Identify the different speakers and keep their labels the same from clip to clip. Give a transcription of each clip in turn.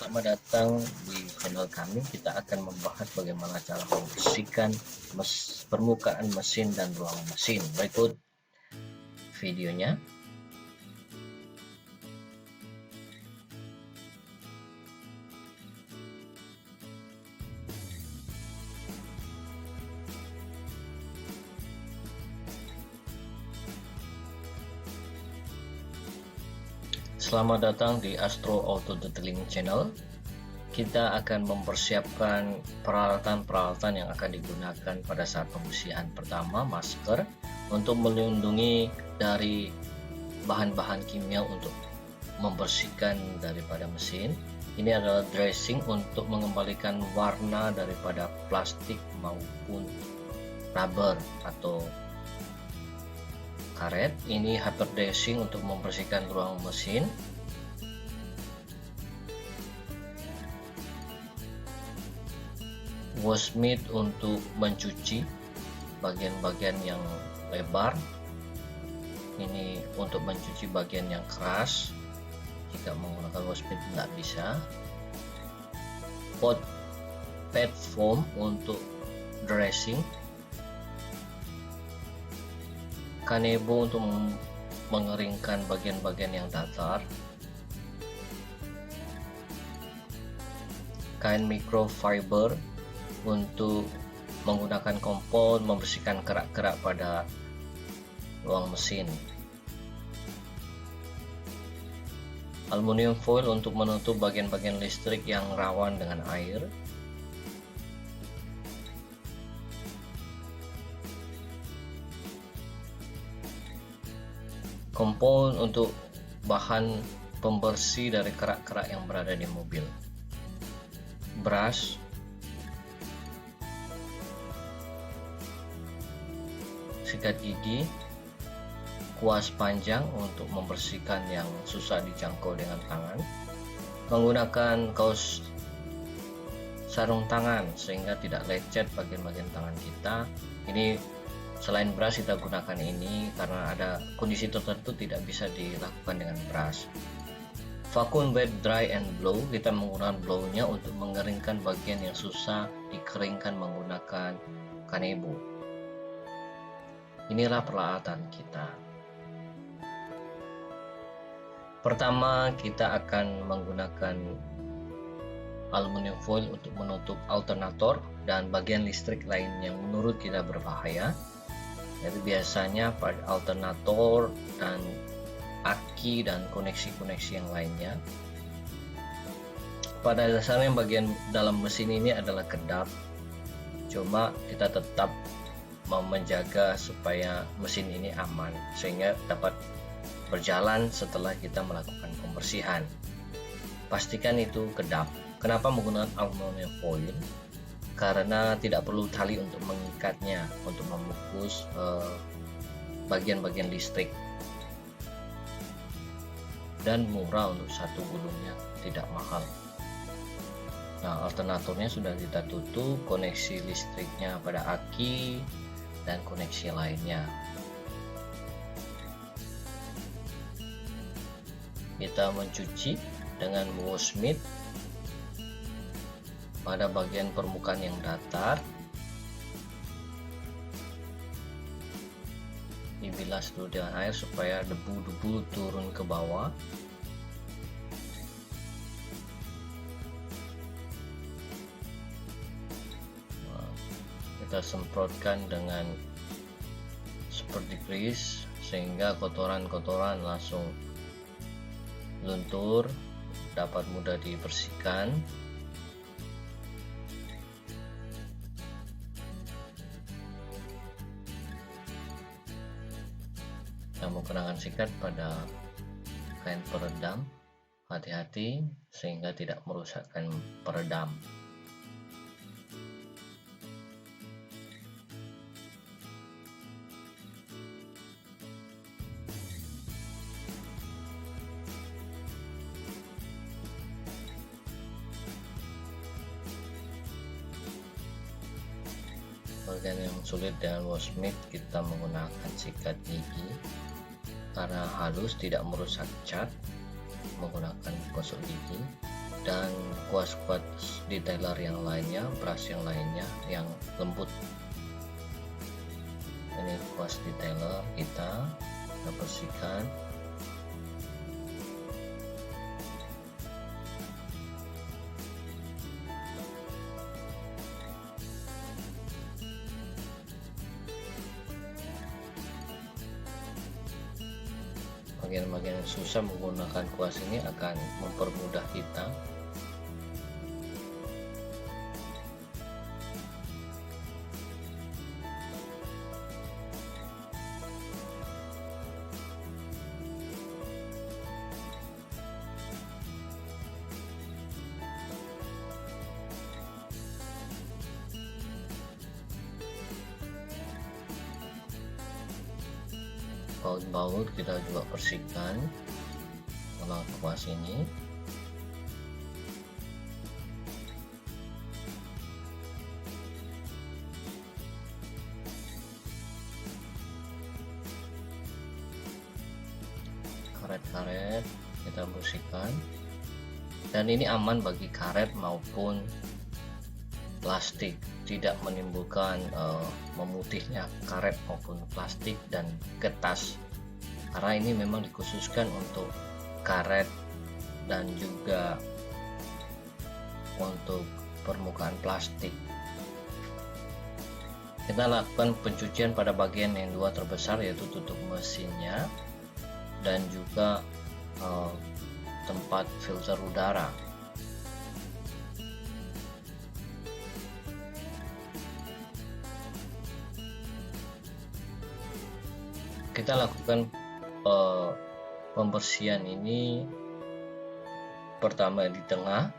Speaker 1: Selamat datang di channel kami. Kita akan membahas bagaimana cara membersihkan permukaan mesin dan ruang mesin. Berikut videonya. Selamat datang di Astro Auto Detailing Channel. Kita akan mempersiapkan peralatan-peralatan yang akan digunakan pada saat pembersihan. Pertama, masker untuk melindungi dari bahan-bahan kimia untuk membersihkan daripada mesin. Ini adalah dressing untuk mengembalikan warna daripada plastik maupun rubber atau karet. Ini hyper dressing untuk membersihkan ruang mesin. Wash mitt untuk mencuci bagian-bagian yang lebar. Ini untuk mencuci bagian yang keras. Jika menggunakan wash mitt nggak bisa. Pad foam untuk dressing. Kanebo untuk mengeringkan bagian-bagian yang datar. Kain microfiber untuk menggunakan kompon membersihkan kerak-kerak pada ruang mesin. Aluminium foil untuk menutup bagian-bagian listrik yang rawan dengan air. Kompon untuk bahan pembersih dari kerak-kerak yang berada di mobil. Brush, sikat gigi, kuas panjang untuk membersihkan yang susah dijangkau dengan tangan. Menggunakan kaos sarung tangan sehingga tidak lecet bagian-bagian tangan kita. Ini selain brush kita gunakan ini karena ada kondisi tertentu tidak bisa dilakukan dengan brush. Vacuum wet, dry and blow, kita menggunakan blow-nya untuk mengeringkan bagian yang susah dikeringkan menggunakan kanebo. Inilah peralatan kita. Pertama, kita akan menggunakan aluminium foil untuk menutup alternator dan bagian listrik lain yang menurut kita berbahaya. Jadi biasanya pada alternator dan aki dan koneksi-koneksi yang lainnya. Pada dasarnya bagian dalam mesin ini adalah kedap. Cuma kita tetap mau menjaga supaya mesin ini aman sehingga dapat berjalan setelah kita melakukan pembersihan. Pastikan itu kedap. Kenapa menggunakan aluminium foil? Karena tidak perlu tali untuk mengikatnya untuk membungkus bagian-bagian listrik, dan murah untuk satu gulungnya, tidak mahal. Nah, alternatornya sudah kita tutup, koneksi listriknya pada aki dan koneksi lainnya. Kita mencuci dengan wash mitt pada bagian permukaan yang datar. Dibilas dulu dengan air supaya debu-debu turun ke bawah. Nah, kita semprotkan dengan seperti grease sehingga kotoran-kotoran langsung luntur, dapat mudah dibersihkan. Menggunakan sikat pada kain peredam, hati-hati sehingga tidak merusakkan peredam. Bagian yang sulit dengan wash mitt kita menggunakan sikat gigi karena halus tidak merusak cat. Menggunakan gosok gigi dan kuas-kuas detailer yang lainnya, brush yang lainnya yang lembut. Ini kuas detailer kita bersihkan. Bagian-bagian yang susah menggunakan kuas ini akan mempermudah kita. Baut-baut kita juga bersihkan dengan kuas ini. Karet-karet kita bersihkan, dan ini aman bagi karet maupun plastik, tidak menimbulkan memutihnya karet maupun plastik dan kertas, karena ini memang dikhususkan untuk karet dan juga untuk permukaan plastik. Kita lakukan pencucian pada bagian yang dua terbesar, yaitu tutup mesinnya dan juga tempat filter udara. Kita lakukan pembersihan ini pertama di tengah,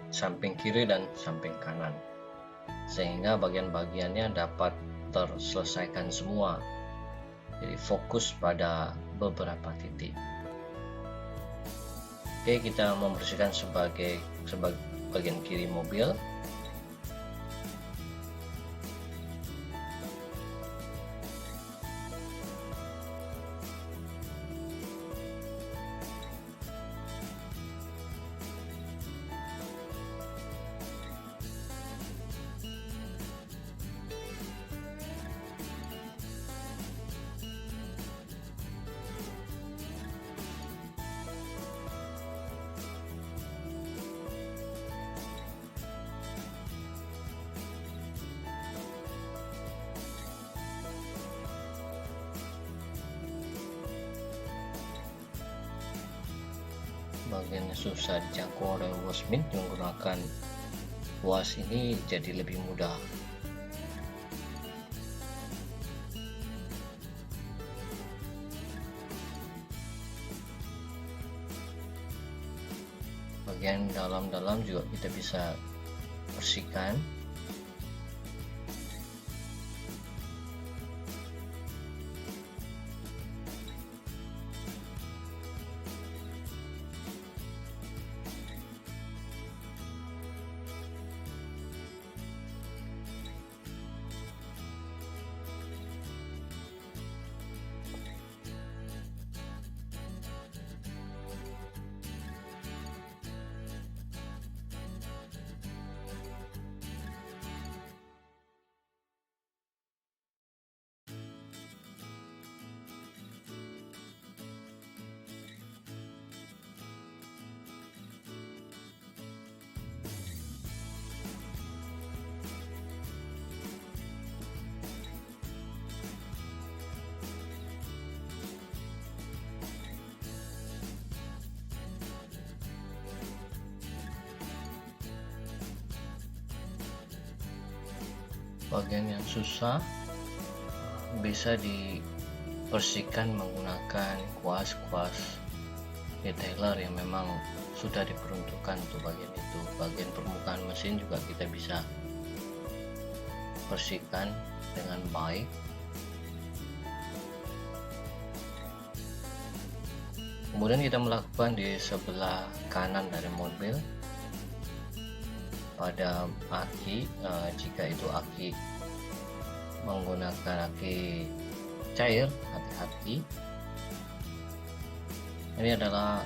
Speaker 1: samping kiri dan samping kanan, sehingga bagian-bagiannya dapat terselesaikan semua. Jadi fokus pada beberapa titik. Oke, kita membersihkan sebagai bagian kiri mobil. Bagian yang susah dijangkau oleh Washmint menggunakan kuas ini jadi lebih mudah. Bagian dalam-dalam juga kita bisa bersihkan. Bagian yang susah bisa dibersihkan menggunakan kuas-kuas detailer yang memang sudah diperuntukkan untuk bagian itu. Bagian permukaan mesin juga kita bisa bersihkan dengan baik. Kemudian kita melakukan di sebelah kanan dari mobil pada aki, jika itu aki menggunakan aki cair, hati-hati. Ini adalah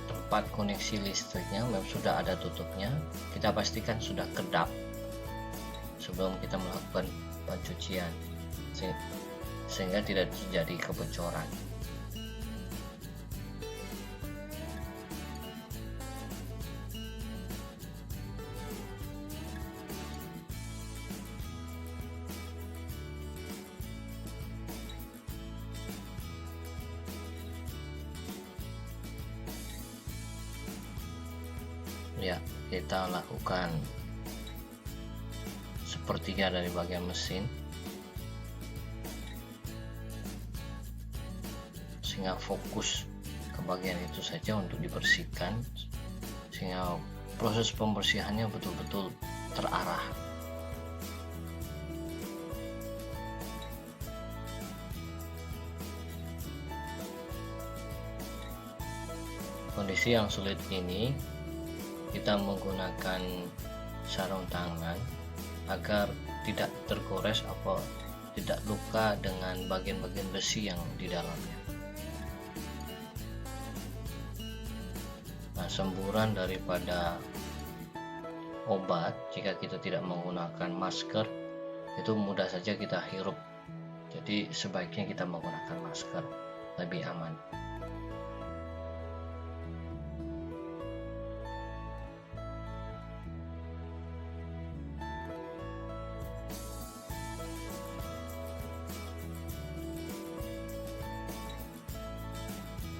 Speaker 1: tempat koneksi listriknya memang sudah ada tutupnya, kita pastikan sudah kedap sebelum kita melakukan pencucian sehingga tidak terjadi kebocoran. Ya, kita lakukan sepertiga dari bagian mesin sehingga fokus ke bagian itu saja untuk dibersihkan, sehingga proses pembersihannya betul-betul terarah. Kondisi yang sulit ini kita menggunakan sarung tangan agar tidak tergores atau tidak luka dengan bagian-bagian besi yang di dalamnya. Nah, semburan daripada obat jika kita tidak menggunakan masker itu mudah saja kita hirup. Jadi sebaiknya kita menggunakan masker, lebih aman.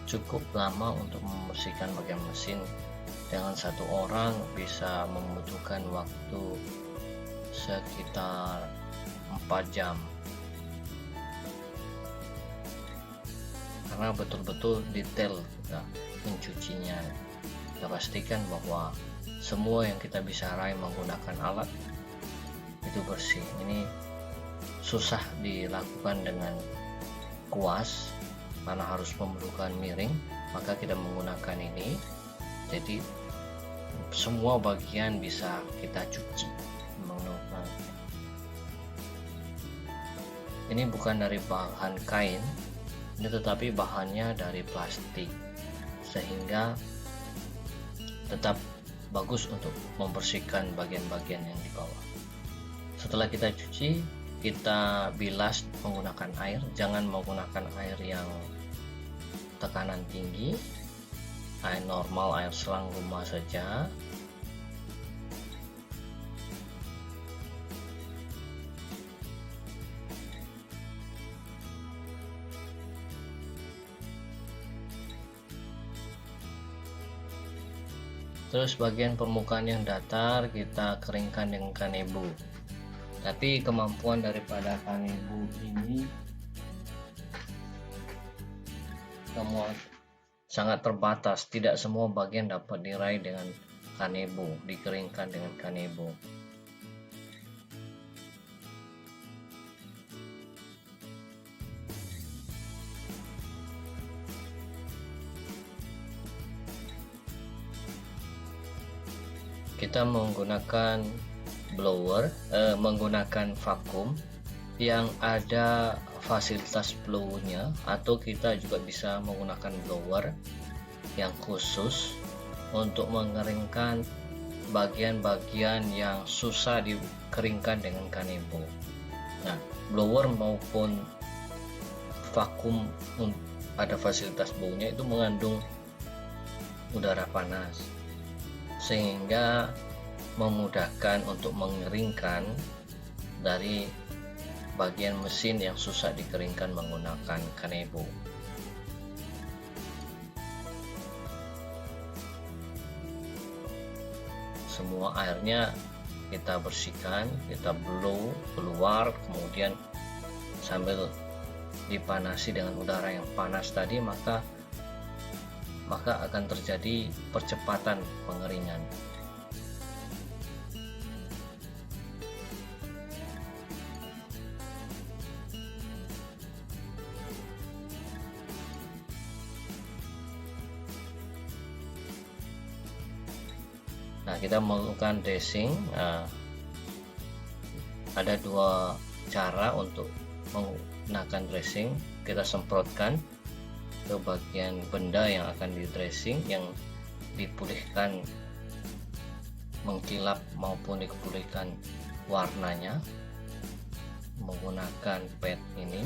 Speaker 1: Cukup lama untuk membersihkan bagian mesin. Dengan satu orang bisa membutuhkan waktu sekitar 4 jam, karena betul-betul detail kita mencucinya. Kita pastikan bahwa semua yang kita bisa raih menggunakan alat itu bersih. Ini susah dilakukan dengan kuas karena harus memerlukan miring, maka kita menggunakan ini. Jadi semua bagian bisa kita cuci menggunakan. Ini bukan dari bahan kain, ini tetapi bahannya dari plastik, sehingga tetap bagus untuk membersihkan bagian-bagian yang di bawah. Setelah kita cuci, kita bilas menggunakan air. Jangan menggunakan air yang tekanan tinggi, air normal, air selang rumah saja. Terus bagian permukaan yang datar kita keringkan dengan kanebo. Tapi kemampuan daripada kanebo ini sangat terbatas. Tidak semua bagian dapat diraih dengan kanebo, dikeringkan dengan kanebo. Kita menggunakan blower, menggunakan vakum yang ada fasilitas blow-nya, atau kita juga bisa menggunakan blower yang khusus untuk mengeringkan bagian-bagian yang susah dikeringkan dengan kanebo. Nah, blower maupun vakum ada fasilitas blow-nya itu mengandung udara panas, sehingga memudahkan untuk mengeringkan dari bagian mesin yang susah dikeringkan menggunakan kanebo. Semua airnya kita bersihkan, kita blow keluar, kemudian sambil dipanasi dengan udara yang panas tadi, maka akan terjadi percepatan pengeringan. Nah, kita melakukan dressing. Ada dua cara untuk menggunakan dressing. Kita semprotkan ke bagian benda yang akan di dressing, yang dipulihkan, mengkilap maupun dipulihkan warnanya menggunakan pad ini,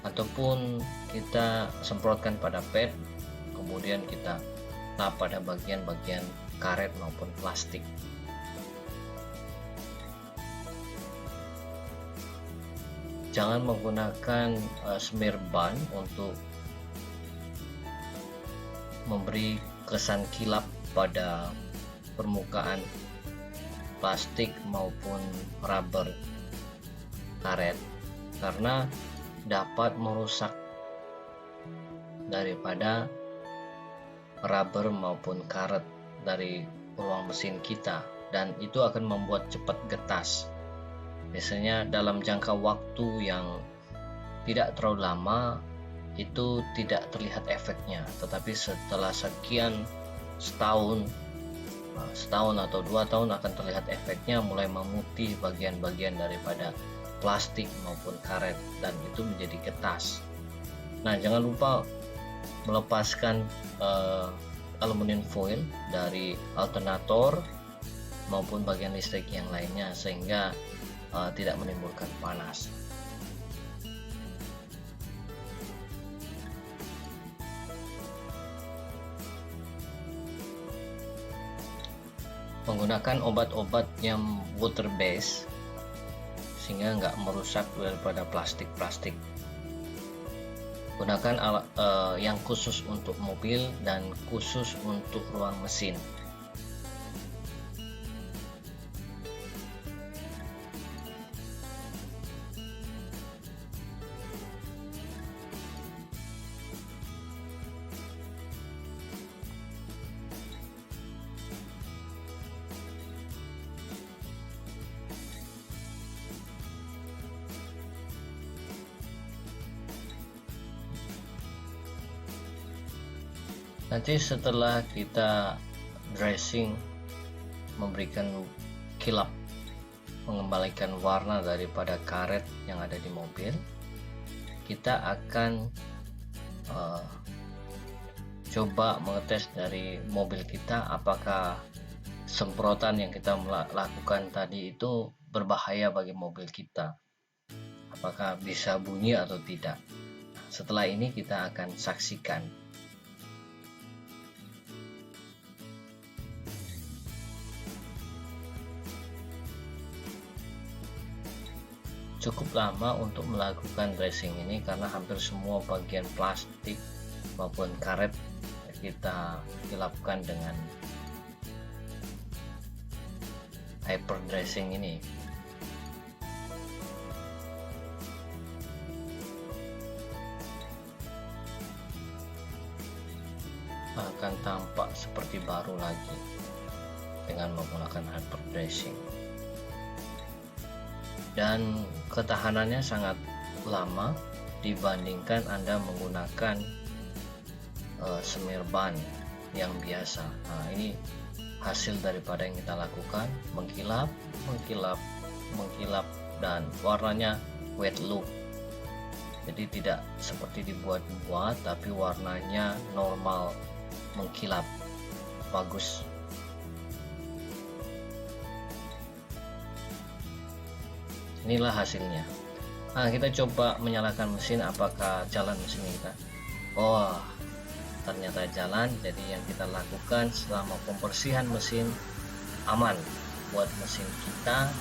Speaker 1: ataupun kita semprotkan pada pad kemudian kita lap pada bagian-bagian karet maupun plastik. Jangan menggunakan smear ban untuk memberi kesan kilap pada permukaan plastik maupun rubber karet, karena dapat merusak daripada rubber maupun karet dari ruang mesin kita, dan itu akan membuat cepat getas. Biasanya dalam jangka waktu yang tidak terlalu lama itu tidak terlihat efeknya, tetapi setelah sekian setahun atau 2 tahun akan terlihat efeknya, mulai memutih bagian-bagian daripada plastik maupun karet dan itu menjadi getas. Nah, jangan lupa melepaskan aluminium foil dari alternator maupun bagian listrik yang lainnya sehingga tidak menimbulkan panas. Menggunakan obat-obat yang water based sehingga nggak merusak daripada plastik-plastik. Gunakan alat yang khusus untuk mobil dan khusus untuk ruang mesin. Nanti setelah kita dressing, memberikan kilap, mengembalikan warna daripada karet yang ada di mobil, kita akan coba mengetes dari mobil kita apakah semprotan yang kita lakukan tadi itu berbahaya bagi mobil kita, apakah bisa bunyi atau tidak. Setelah ini kita akan saksikan. Cukup lama untuk melakukan dressing ini karena hampir semua bagian plastik maupun karet kita kilapkan dengan hyper dressing ini. Akan tampak seperti baru lagi dengan menggunakan hyper dressing. Dan ketahanannya sangat lama dibandingkan Anda menggunakan smear ban yang biasa. Nah, ini hasil daripada yang kita lakukan, mengkilap, dan warnanya wet look. Jadi tidak seperti dibuat-buat, tapi warnanya normal, mengkilap, bagus. Inilah hasilnya. Nah, kita coba menyalakan mesin, apakah jalan mesin kita. Oh, ternyata jalan. Jadi yang kita lakukan selama pembersihan mesin aman buat mesin kita,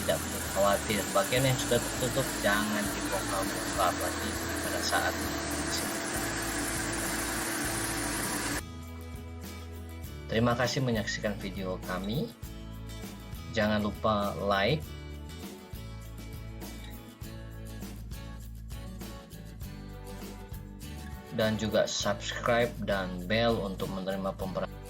Speaker 1: tidak perlu khawatir. Bagian yang sudah tertutup jangan dibongkar-bongkar lagi pada saat mesin. Terima kasih menyaksikan video kami. Jangan lupa like, dan juga subscribe dan bell untuk menerima pemberitahuan